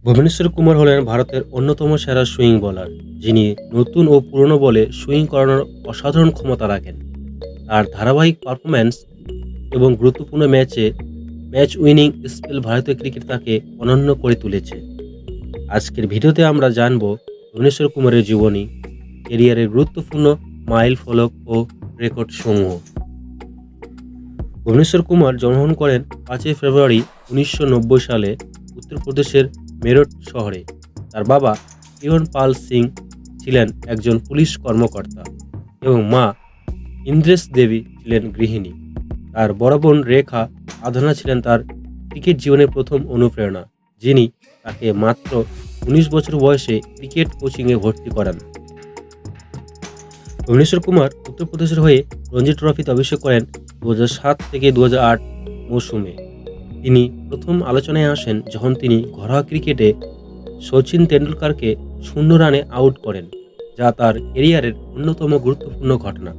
ভুবনেশ্বর কুমার হলেন ভারতের অন্যতম সেরা সুইং বোলার, যিনি নতুন ও পুরনো বলে সুইং করানোর অসাধারণ ক্ষমতা রাখেন। তার ধারাবাহিক পারফরম্যান্স এবং গুরুত্বপূর্ণ ম্যাচ উইনিং স্পেল ভারতীয় ক্রিকেট তাকে অনন্য করে তুলেছে। আজকের ভিডিওতে আমরা জানব ভুবনেশ্বর কুমারের জীবনী, কেরিয়ারের গুরুত্বপূর্ণ মাইল ফলক ও রেকর্ড সমূহ। ভুবনেশ্বর কুমার জন্মগ্রহণ করেন 5 ফেব্রুয়ারি 1990 সালে উত্তরপ্রদেশের মেরঠ শহরে। তার বাবা কিরণ পাল সিং ছিলেন একজন পুলিশ কর্মকর্তা এবং মা ইন্দ্রেশ দেবী ছিলেন গৃহিণী। তার বড় বোন রেখা আধনা ছিলেন তার ক্রিকেট জীবনের প্রথম অনুপ্রেরণা, যিনি তাকে মাত্র 19 বছর বয়সে ক্রিকেট কোচিংয়ে ভর্তি করান। ভুবনেশ্বর কুমার উত্তরপ্রদেশের হয়ে রঞ্জি ট্রফিতে অভিষেক করেন 2007 থেকে 2008 মৌসুমে। তিনি প্রথম আলোচনায় আসেন যখন তিনি ঘরোয়া ক্রিকেটে সচিন তেন্ডুলকরকে 0 রানে আউট করেন, যা তার ক্যারিয়ারের অন্যতম গুরুত্বপূর্ণ ঘটনা।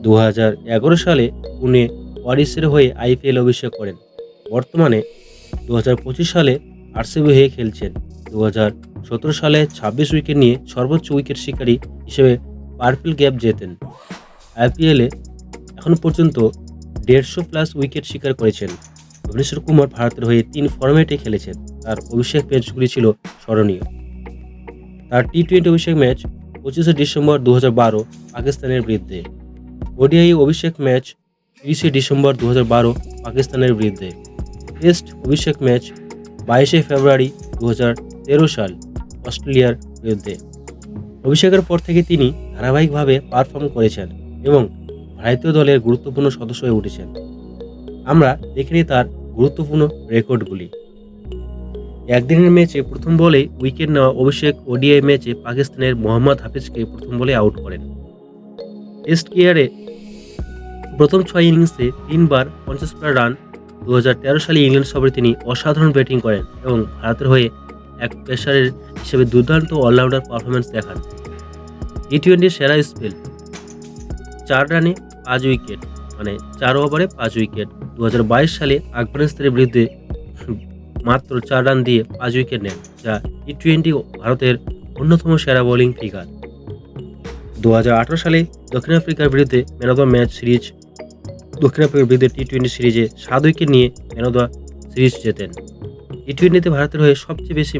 2011 সালে পুনে ওয়ারিসের হয়ে আইপিএল অভিষেক করেন। বর্তমানে 2025 সালে আরসিবি হয়ে খেলছেন। 2017 সালে 26 উইকেট নিয়ে সর্বোচ্চ উইকেট শিকারী হিসেবে পার্পল ক্যাপ জেতেন। আইপিএলে এখন পর্যন্ত 150+ উইকেট শিকার করেছেন। ভুবনেশ্বর কুমার ভারতের হয়ে 3 ফরম্যাটে খেলেছেন। তার অভিষেক ম্যাচগুলি ছিল স্মরণীয়। তার টি-20 অভিষেক ম্যাচ 25 ডিসেম্বর 2012 পাকিস্তানের বিরুদ্ধে। ওডিআই অভিষেক ম্যাচ 30 ডিসেম্বর 2012 পাকিস্তানের বিরুদ্ধে। টেস্ট অভিষেক ম্যাচ 22 ফেব্রুয়ারি 2013 সাল অস্ট্রেলিয়ার বিরুদ্ধে। অভিষেকের পর থেকে তিনি ধারাবাহিকভাবে পারফর্ম করেছেন এবং ভারতীয় দলের গুরুত্বপূর্ণ সদস্য হয়ে উঠেছেন। আমরা দেখে নিই তার গুরুত্বপূর্ণ রেকর্ডগুলি। একদিনের ম্যাচে প্রথম বলেই উইকেট নেওয়া অভিষেক ওডিআই ম্যাচে পাকিস্তানের মোহাম্মদ হাফিজকে প্রথম বলে আউট করেন। টেস্ট ক্যারিয়ারে প্রথম 6 ইনিংসে 3 বার 50+ রান। 2013 সালে ইংল্যান্ড সফরে তিনি অসাধারণ ব্যাটিং করেন এবং ভারতের হয়ে এক পেসারের হিসেবে দুর্দান্ত অলরাউন্ডার পারফরম্যান্স দেখান। টি-20 সেরা স্পেল 4 রানে 5 উইকেট, মানে 4 ওভারে 5 উইকেট। 2022 সালে আফগানিস্তানের বিরুদ্ধে মাত্র 4 রান দিয়ে 5 উইকেট নেন, যা টি-20 ভারতের অন্যতম সেরা বোলিং ফিগার। 2018 সালে দক্ষিণ আফ্রিকার বিরুদ্ধে man of the match series, দক্ষিণ আফ্রিকার বিরুদ্ধে টি-20 সিরিজে 7 উইকেট নিয়ে ম্যান অফ দ্য সিরিজ জেতেন। টি-20তে ভারতের হয়ে সবচেয়ে বেশি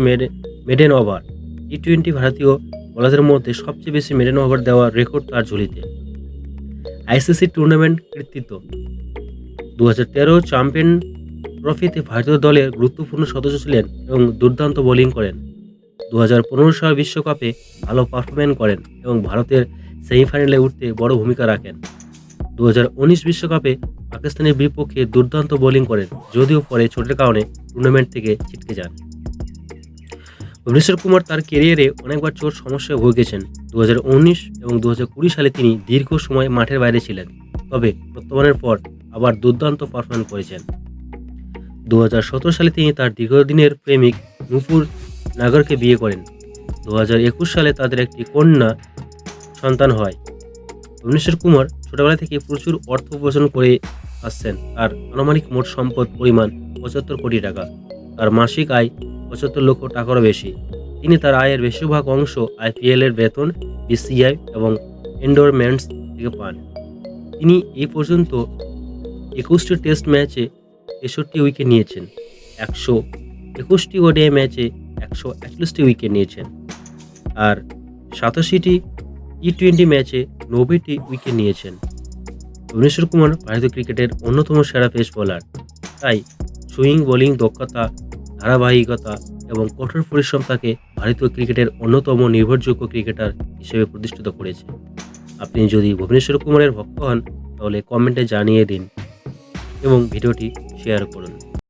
মেডেন ওভার। টি-20 ভারতীয় বোলারদের মধ্যে সবচেয়ে বেশি মেডেন ওভার দেওয়ার রেকর্ড তার ঝুলিতে। আইসিসি টুর্নামেন্ট কৃতিত্ব 2013 চ্যাম্পিয়ন ট্রফিতে ভারতীয় দলের গুরুত্বপূর্ণ সদস্য ছিলেন এবং দুর্দান্ত বোলিং করেন। 2015 সাল বিশ্বকাপে ভালো পারফরম্যান্স করেন এবং ভারতের সেমিফাইনালে উঠতে বড় ভূমিকা রাখেন। 2019 বিশ্বকাপে পাকিস্তানের বিপক্ষে দুর্দান্ত বোলিং করেন, যদিও পরে চোটের কারণে টুর্নামেন্ট থেকে ছিটকে যান। ভুবনেশ্বর কুমার তার ক্যারিয়ারে অনেকবার চোট সমস্যায় ভুগেছেন। 2019 এবং 2020 সালে তিনি দীর্ঘ সময় মাঠের বাইরে ছিলেন, তবে প্রত্যাবর্তনের পর আবার দুর্দান্ত পারফরম্যান্স করেছেন। 2017 সালে তিনি তার দীর্ঘদিনের প্রেমিক নুপুর নাগরকে বিয়ে করেন। 2021 সালে তাদের একটি কন্যা সন্তান হয়। ভুবনেশ্বর কুমার ছোটবেলা থেকে প্রচুর অর্থ উপার্জন করে আসছেন। তার আনুমানিক মোট সম্পদ পরিমাণ 75 কোটি টাকা। তার মাসিক আয় 75 লক্ষ টাকারও বেশি। তিনি তার আয়ের বেশিরভাগ অংশ আইপিএলের বেতন, বিসিআই এবং এন্ডোরমেন্টস থেকে পান। তিনি এই পর্যন্ত 21টি টেস্ট ম্যাচে 63 উইকেট নিয়েছেন, 121টি ওডিআই ম্যাচে 141টি উইকেট নিয়েছেন, আর 87টি টি-20 ম্যাচে 90টি উইকেট নিয়েছেন। ভুবনেশ্বর কুমার ভারতীয় ক্রিকেটের অন্যতম সেরা পেস বোলার, তাই সুইং বোলিং দক্ষতা, ধারাবাহিকতা এবং কঠোর পরিশ্রম তাকে ভারতীয় ক্রিকেটের অন্যতম নির্ভরযোগ্য ক্রিকেটার হিসেবে প্রতিষ্ঠিত করেছে। আপনি যদি ভুবনেশ্বর কুমারের ভক্ত হন তাহলে কমেন্টে জানিয়ে দিন এবং ভিডিওটি শেয়ার করুন।